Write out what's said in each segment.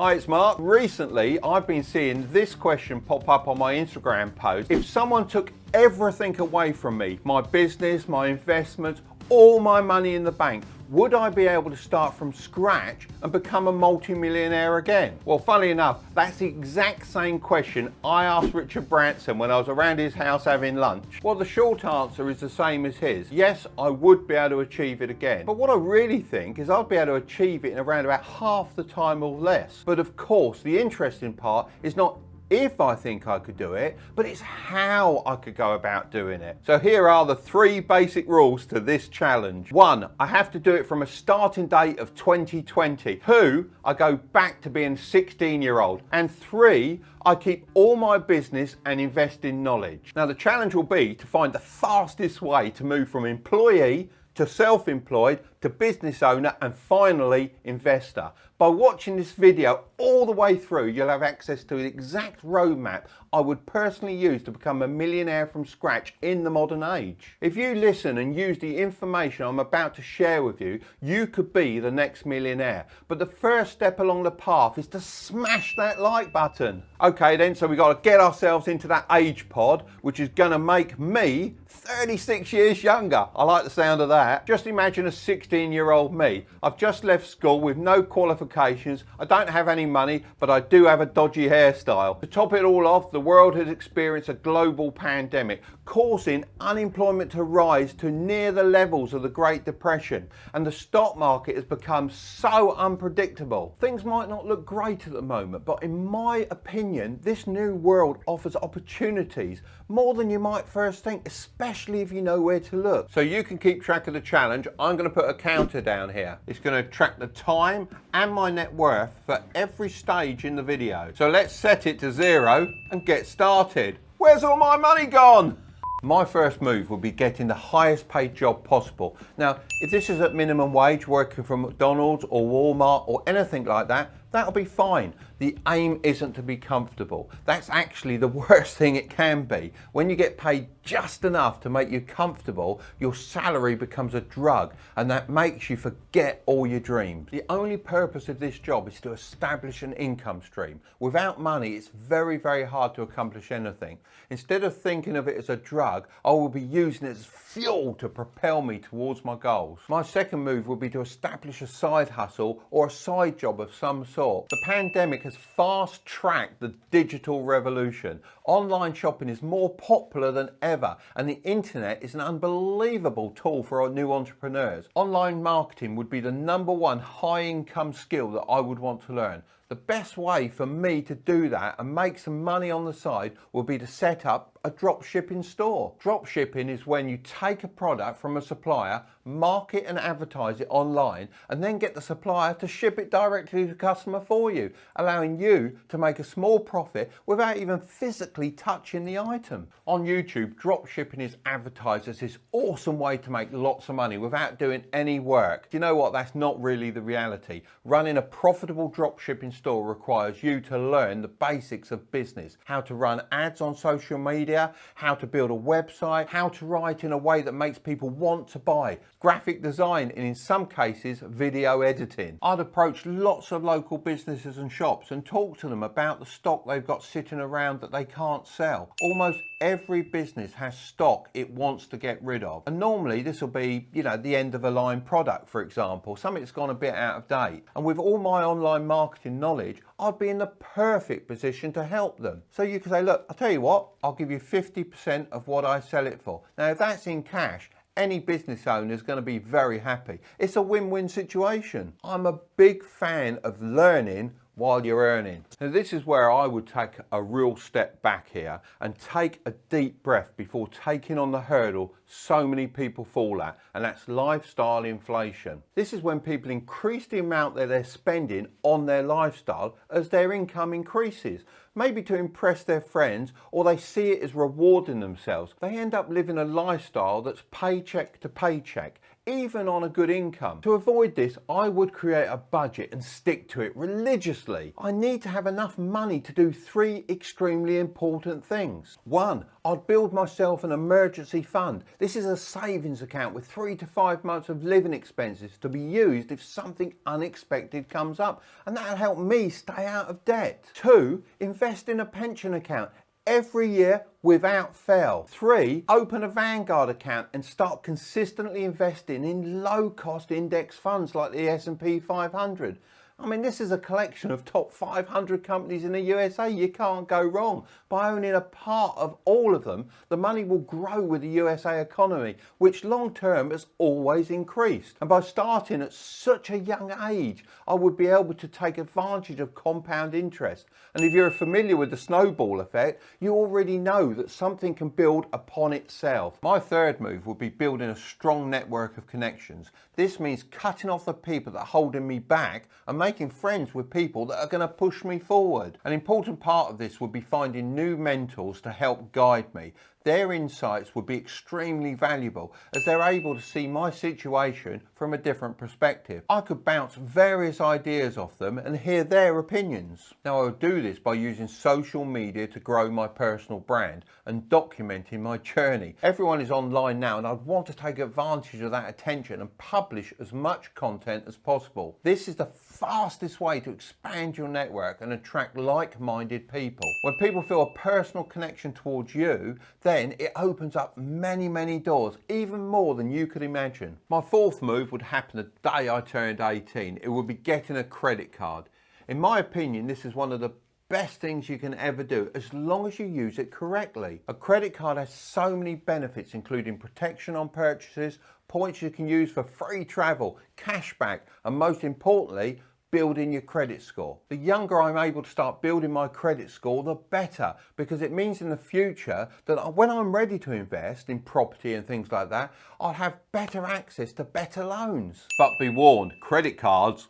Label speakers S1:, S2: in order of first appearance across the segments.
S1: Hi, it's Mark. Recently, I've been seeing this question pop up on my Instagram post. If someone took everything away from me, my business, my investments, all my money in the bank, would I be able to start from scratch and become a multi-millionaire again? Well, funny enough, that's the exact same question I asked Richard Branson when I was around his house having lunch. Well, the short answer is the same as his. Yes, I would be able to achieve it again. But what I really think is I'd be able to achieve it in around about half the time or less. But of course, the interesting part is not if I think I could do it, but it's how I could go about doing it. So here are the 3 basic rules to this challenge. 1, I have to do it from a starting date of 2020. 2, I go back to being a 16-year-old. And 3, I keep all my business and invest in knowledge. Now the challenge will be to find the fastest way to move from employee to self-employed to business owner and finally investor. By watching this video all the way through, you'll have access to the exact roadmap I would personally use to become a millionaire from scratch in the modern age. If you listen and use the information I'm about to share with you, you could be the next millionaire. But the first step along the path is to smash that like button. Okay then, so we got to get ourselves into that age pod, which is going to make me 36 years younger. I like the sound of that. Just imagine a 16-year-old me. I've just left school with no qualifications. I don't have any money, but I do have a dodgy hairstyle. To top it all off, the world has experienced a global pandemic, causing unemployment to rise to near the levels of the Great Depression. And the stock market has become so unpredictable. Things might not look great at the moment, but in my opinion, this new world offers opportunities more than you might first think, especially if you know where to look. So you can keep track of the challenge. I'm going to put a counter down here. It's going to track the time and my net worth for every stage in the video. So let's set it to 0 and get started. Where's all my money gone? My first move would be getting the highest paid job possible. Now, if this is at minimum wage, working for McDonald's or Walmart or anything like that, that'll be fine. The aim isn't to be comfortable. That's actually the worst thing it can be. When you get paid just enough to make you comfortable, your salary becomes a drug, and that makes you forget all your dreams. The only purpose of this job is to establish an income stream. Without money, it's very, very hard to accomplish anything. Instead of thinking of it as a drug, I will be using it as fuel to propel me towards my goals. My second move would be to establish a side hustle or a side job of some sort. The pandemic has fast-tracked the digital revolution. Online shopping is more popular than ever, and the internet is an unbelievable tool for our new entrepreneurs. Online marketing would be the #1 high-income skill that I would want to learn. The best way for me to do that and make some money on the side would be to set up a drop shipping store. Drop shipping is when you take a product from a supplier, market and advertise it online, and then get the supplier to ship it directly to the customer for you, allowing you to make a small profit without even physically touching the item. On YouTube, drop shipping is advertised as this awesome way to make lots of money without doing any work. Do you know what? That's not really the reality. Running a profitable drop shipping store requires you to learn the basics of business, how to run ads on social media, how to build a website, how to write in a way that makes people want to buy, graphic design, and in some cases, video editing. I'd approach lots of local businesses and shops and talk to them about the stock they've got sitting around that they can't sell. Almost every business has stock it wants to get rid of. And normally this will be, the end of a line product, for example, something that's gone a bit out of date. And with all my online marketing knowledge, I'd be in the perfect position to help them. So you can say, look, I'll tell you what, I'll give you 50% of what I sell it for. Now, if that's in cash, any business owner is going to be very happy. It's a win-win situation. I'm a big fan of learning while you're earning. Now this is where I would take a real step back here and take a deep breath before taking on the hurdle so many people fall at, and that's lifestyle inflation. This is when people increase the amount that they're spending on their lifestyle as their income increases, maybe to impress their friends, or they see it as rewarding themselves. They end up living a lifestyle that's paycheck to paycheck. even on a good income. To avoid this, I would create a budget and stick to it religiously. I need to have enough money to do 3 extremely important things. 1, I'd build myself an emergency fund. This is a savings account with 3 to 5 months of living expenses to be used if something unexpected comes up, and that'll help me stay out of debt. 2, invest in a pension account every year without fail. 3, open a Vanguard account and start consistently investing in low-cost index funds like the S&P 500. I mean, this is a collection of top 500 companies in the USA. You can't go wrong. By owning a part of all of them, the money will grow with the USA economy, which long term has always increased. And by starting at such a young age, I would be able to take advantage of compound interest. And if you're familiar with the snowball effect, you already know that something can build upon itself. My third move would be building a strong network of connections. This means cutting off the people that are holding me back and making friends with people that are going to push me forward. An important part of this would be finding new mentors to help guide me. Their insights would be extremely valuable as they're able to see my situation from a different perspective. I could bounce various ideas off them and hear their opinions. Now, I would do this by using social media to grow my personal brand and documenting my journey. Everyone is online now, and I'd want to take advantage of that attention and publish as much content as possible. This is the fastest way to expand your network and attract like-minded people. When people feel a personal connection towards you, then it opens up many doors, even more than you could imagine. My fourth move would happen the day I turned 18. It would be getting a credit card. In my opinion, this is one of the best things you can ever do, as long as you use it correctly. A credit card has so many benefits, including protection on purchases, points you can use for free travel, cashback, and most importantly, building your credit score. The younger I'm able to start building my credit score, the better, because it means in the future that when I'm ready to invest in property and things like that, I'll have better access to better loans. But be warned, credit cards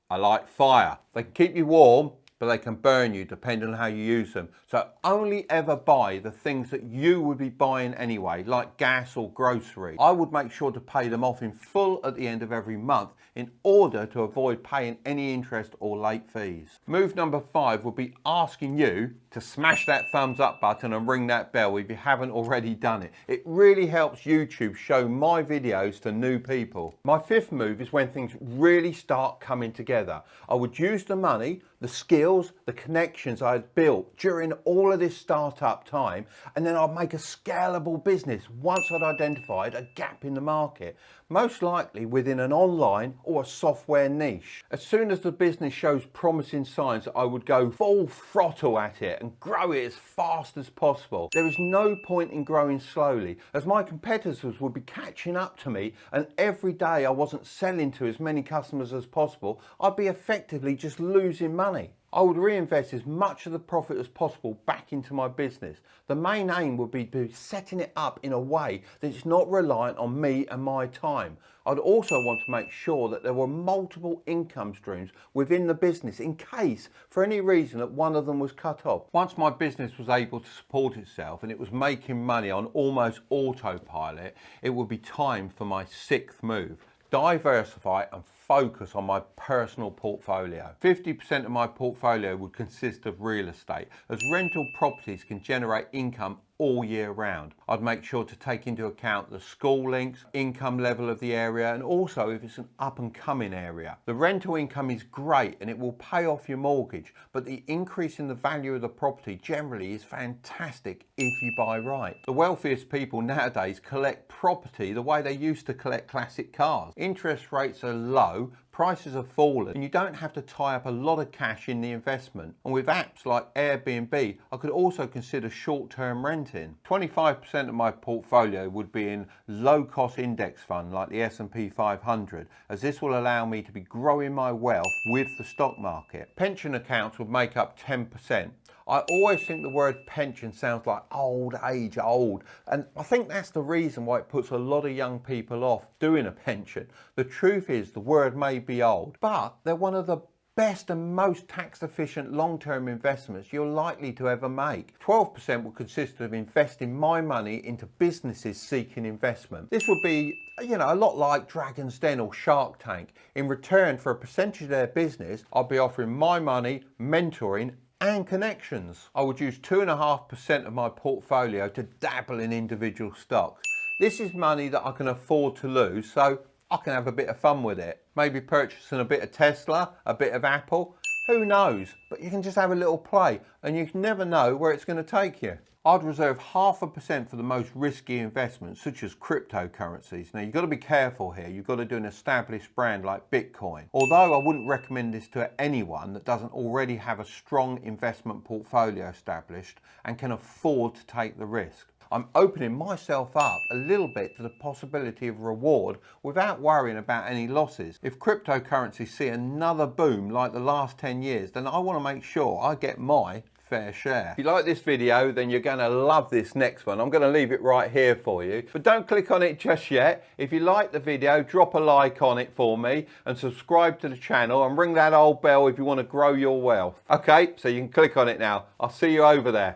S1: are like fire. They can keep you warm, but they can burn you depending on how you use them. So only ever buy the things that you would be buying anyway, like gas or grocery. I would make sure to pay them off in full at the end of every month in order to avoid paying any interest or late fees. Move number 5 would be asking you to smash that thumbs up button and ring that bell if you haven't already done it. It really helps YouTube show my videos to new people. My 5th move is when things really start coming together. I would use the money, the skills, the connections I had built during all of this startup time, and then I'd make a scalable business once I'd identified a gap in the market, most likely within an online or a software niche. As soon as the business shows promising signs, I would go full throttle at it and grow it as fast as possible. There is no point in growing slowly, as my competitors would be catching up to me, and every day I wasn't selling to as many customers as possible, I'd be effectively just losing money. I would reinvest as much of the profit as possible back into my business. The main aim would be setting it up in a way that it's not reliant on me and my time. I'd also want to make sure that there were multiple income streams within the business in case, for any reason, that one of them was cut off. Once my business was able to support itself and it was making money on almost autopilot, it would be time for my 6th move. Diversify and focus on my personal portfolio. 50% of my portfolio would consist of real estate, as rental properties can generate income all year round. I'd make sure to take into account the school links, income level of the area, and also if it's an up and coming area. The rental income is great and it will pay off your mortgage, but the increase in the value of the property generally is fantastic if you buy right. The wealthiest people nowadays collect property the way they used to collect classic cars. Interest rates are low, prices have fallen, and you don't have to tie up a lot of cash in the investment. And with apps like Airbnb, I could also consider short-term renting. 25% of my portfolio would be in low-cost index fund like the S&P 500, as this will allow me to be growing my wealth with the stock market. Pension accounts would make up 10%. I always think the word pension sounds like old age, and I think that's the reason why it puts a lot of young people off doing a pension. The truth is the word may be old, but they're one of the best and most tax efficient long-term investments you're likely to ever make. 12% will consist of investing my money into businesses seeking investment. This would be, a lot like Dragon's Den or Shark Tank. In return for a percentage of their business, I'll be offering my money, mentoring and connections. I would use 2.5% of my portfolio to dabble in individual stocks. This is money that I can afford to lose, so I can have a bit of fun with it. Maybe purchasing a bit of Tesla, a bit of Apple, who knows? But you can just have a little play and you can never know where it's going to take you. I'd reserve 0.5% for the most risky investments, such as cryptocurrencies. Now, you've got to be careful here. You've got to do an established brand like Bitcoin. Although I wouldn't recommend this to anyone that doesn't already have a strong investment portfolio established and can afford to take the risk. I'm opening myself up a little bit to the possibility of reward without worrying about any losses. If cryptocurrencies see another boom like the last 10 years, then I want to make sure I get my fair share. If you like this video, then you're going to love this next one. I'm going to leave it right here for you, but don't click on it just yet. If you like the video, drop a like on it for me and subscribe to the channel and ring that old bell if you want to grow your wealth. Okay, so you can click on it now. I'll see you over there.